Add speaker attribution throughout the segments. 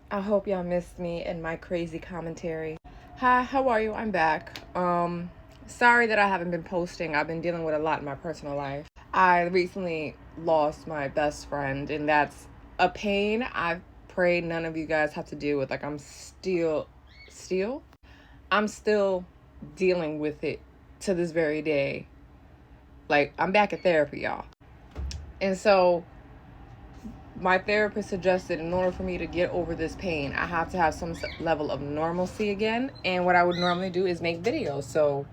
Speaker 1: I hope y'all missed me and my crazy commentary. Hi, how are you? I'm back. Sorry that I haven't been posting. I've been dealing with a lot in my personal life. I recently lost my best friend, and that's a pain I pray none of you guys have to deal with. Like I'm still dealing with it to this very day. Like I'm back at therapy, y'all. And so my therapist suggested in order for me to get over this pain, I have to have some level of normalcy again. And what I would normally do is make videos. So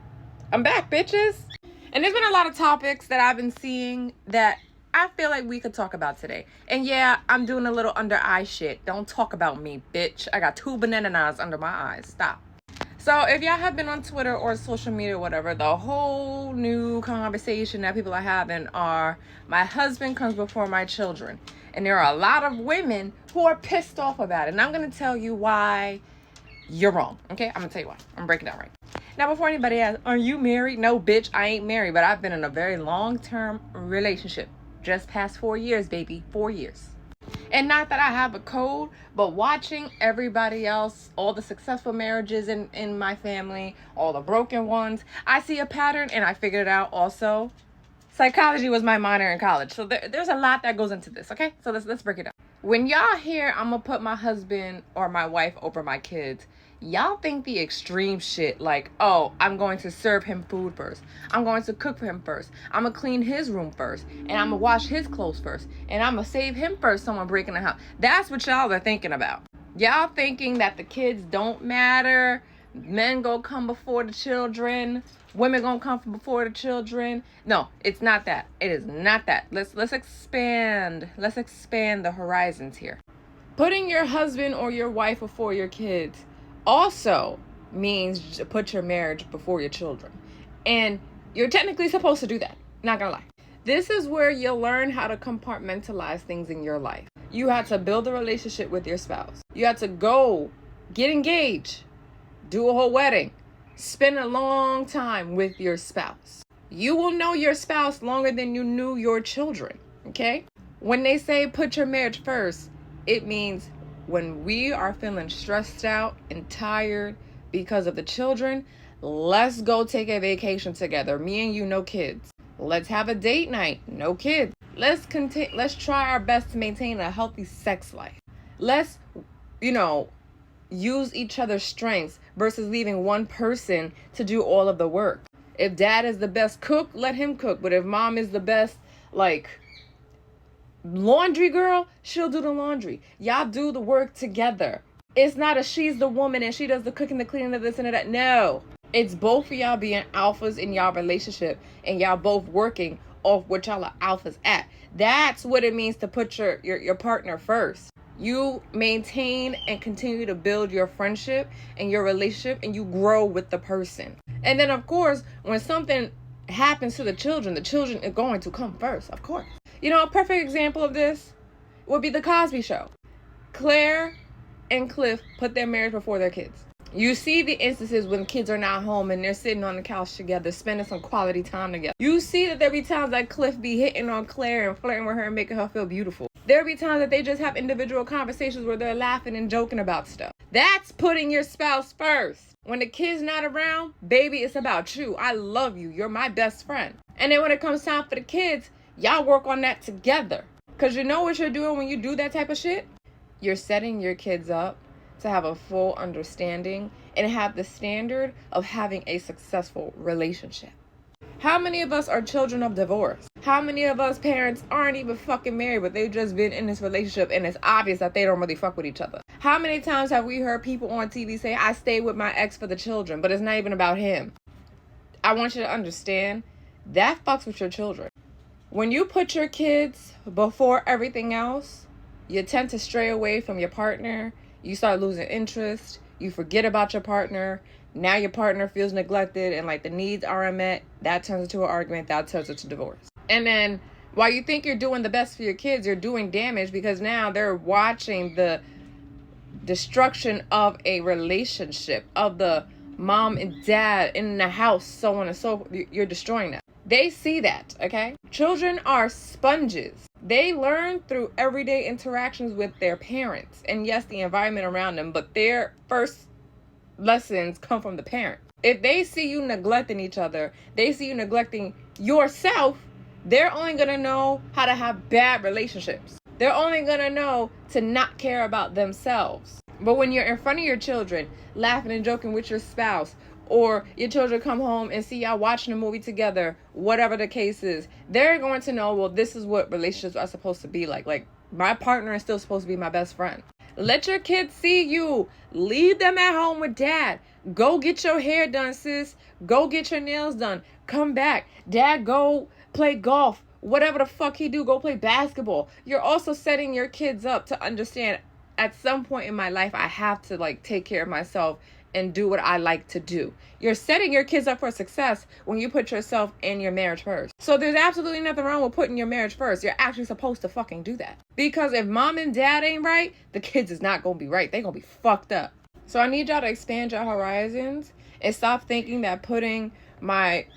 Speaker 1: I'm back, bitches. And there's been a lot of topics that I've been seeing that I feel like we could talk about today. And yeah, I'm doing a little under eye shit. Don't talk about me, bitch. I got 2 bananas under my eyes. Stop. So if y'all have been on Twitter or social media or whatever, the whole new conversation that people are having are my husband comes before my children. And there are a lot of women who are pissed off about it. And I'm going to tell you why you're wrong. Okay? I'm going to tell you why. I'm breaking down right. Now, before anybody asks, are you married? No, bitch, I ain't married. But I've been in a very long-term relationship. Just past 4 years, baby. 4 years. And not that I have a code, but watching everybody else, all the successful marriages in my family, all the broken ones, I see a pattern and I figured it out also. Psychology was my minor in college. So there's a lot that goes into this, okay? So let's break it down. When y'all hear I'm gonna put my husband or my wife over my kids, y'all think the extreme shit like, oh, I'm going to serve him food first. I'm going to cook for him first. I'm gonna clean his room first. And I'm gonna wash his clothes first. And I'm gonna save him first, someone breaking the house. That's what y'all are thinking about. Y'all thinking that the kids don't matter. Men gonna come before the children. Women gonna come before the children. No, it's not that. It is not that. Let's expand. Let's expand the horizons here. Putting your husband or your wife before your kids also means put your marriage before your children. And you're technically supposed to do that. Not gonna lie. This is where you learn how to compartmentalize things in your life. You had to build a relationship with your spouse. You had to go get engaged, do a whole wedding, spend a long time with your spouse. You will know your spouse longer than you knew your children, okay? When they say put your marriage first, it means when we are feeling stressed out and tired because of the children, let's go take a vacation together. Me and you, no kids. Let's have a date night, no kids. Let's try our best to maintain a healthy sex life. Let's, use each other's strengths versus leaving one person to do all of the work. If dad is the best cook, let him cook. But if mom is the best, laundry girl, she'll do the laundry. Y'all do the work together. It's not a she's the woman and she does the cooking, the cleaning, the this and that. No. It's both of y'all being alphas in y'all relationship and y'all both working off what y'all are alphas at. That's what it means to put your partner first. You maintain and continue to build your friendship and your relationship and you grow with the person. And then, of course, when something happens to the children are going to come first, of course. A perfect example of this would be The Cosby Show. Claire and Cliff put their marriage before their kids. You see the instances when kids are not home and they're sitting on the couch together, spending some quality time together. You see that there be times like Cliff be hitting on Claire and flirting with her and making her feel beautiful. There be times that they just have individual conversations where they're laughing and joking about stuff. That's putting your spouse first. When the kid's not around, baby, it's about you. I love you. You're my best friend. And then when it comes time for the kids, y'all work on that together. Because you know what you're doing when you do that type of shit? You're setting your kids up to have a full understanding and have the standard of having a successful relationship. How many of us are children of divorce? How many of us parents aren't even fucking married, but they've just been in this relationship and it's obvious that they don't really fuck with each other? How many times have we heard people on TV say, I stayed with my ex for the children, but it's not even about him? I want you to understand, that fucks with your children. When you put your kids before everything else, you tend to stray away from your partner. You start losing interest. You forget about your partner. Now your partner feels neglected and the needs aren't met. That turns into an argument. That turns into divorce. And then while you think you're doing the best for your kids, you're doing damage because now they're watching the destruction of a relationship, of the mom and dad in the house, so on and so forth. You're destroying that. They see that, okay? Children are sponges. They learn through everyday interactions with their parents. And yes, the environment around them, but their first lessons come from the parent. If they see you neglecting each other, they see you neglecting yourself, they're only going to know how to have bad relationships. They're only going to know to not care about themselves. But when you're in front of your children, laughing and joking with your spouse, or your children come home and see y'all watching a movie together, whatever the case is, they're going to know, well, this is what relationships are supposed to be like. Like, my partner is still supposed to be my best friend. Let your kids see you. Leave them at home with dad. Go get your hair done, sis. Go get your nails done. Come back. Dad, go play golf. Whatever the fuck he do, go play basketball. You're also setting your kids up to understand, at some point in my life, I have to like take care of myself and do what I like to do. You're setting your kids up for success when you put yourself and your marriage first. So there's absolutely nothing wrong with putting your marriage first. You're actually supposed to fucking do that. Because if mom and dad ain't right, the kids is not gonna be right. They're gonna be fucked up. So I need y'all to expand your horizons and stop thinking that putting my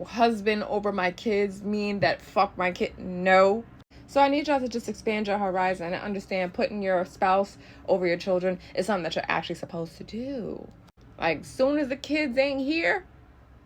Speaker 1: husband over my kids mean that fuck my kid. No. So I need y'all to just expand your horizon and understand putting your spouse over your children is something that you're actually supposed to do. Like, soon as the kids ain't here,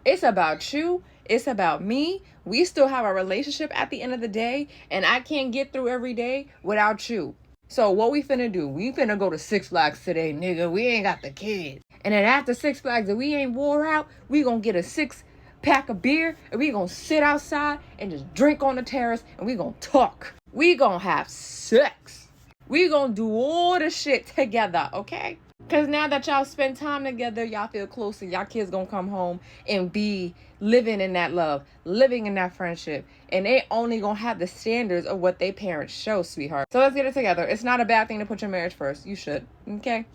Speaker 1: it's about you. It's about me. We still have a relationship at the end of the day, and I can't get through every day without you. So what we finna do? We finna go to Six Flags today, nigga. We ain't got the kids. And then after Six Flags, if we ain't wore out, we gonna get a 6-pack of beer, and we gonna sit outside and just drink on the terrace, and we gonna talk. We gonna have sex. We gonna do all the shit together, okay? Because now that y'all spend time together, y'all feel closer. Y'all kids gonna come home and be living in that love, living in that friendship. And they only gonna have the standards of what they parents show, sweetheart. So let's get it together. It's not a bad thing to put your marriage first. You should, okay?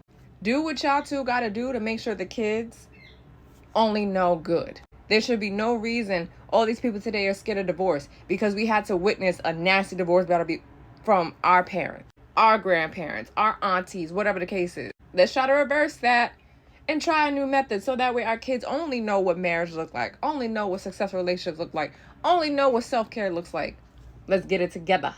Speaker 1: Do what y'all two gotta do to make sure the kids only know good. There should be no reason all these people today are scared of divorce because we had to witness a nasty divorce battle from our parents, our grandparents, our aunties, whatever the case is. Let's try to reverse that and try a new method so that way our kids only know what marriage looks like, only know what successful relationships look like, only know what self-care looks like. Let's get it together.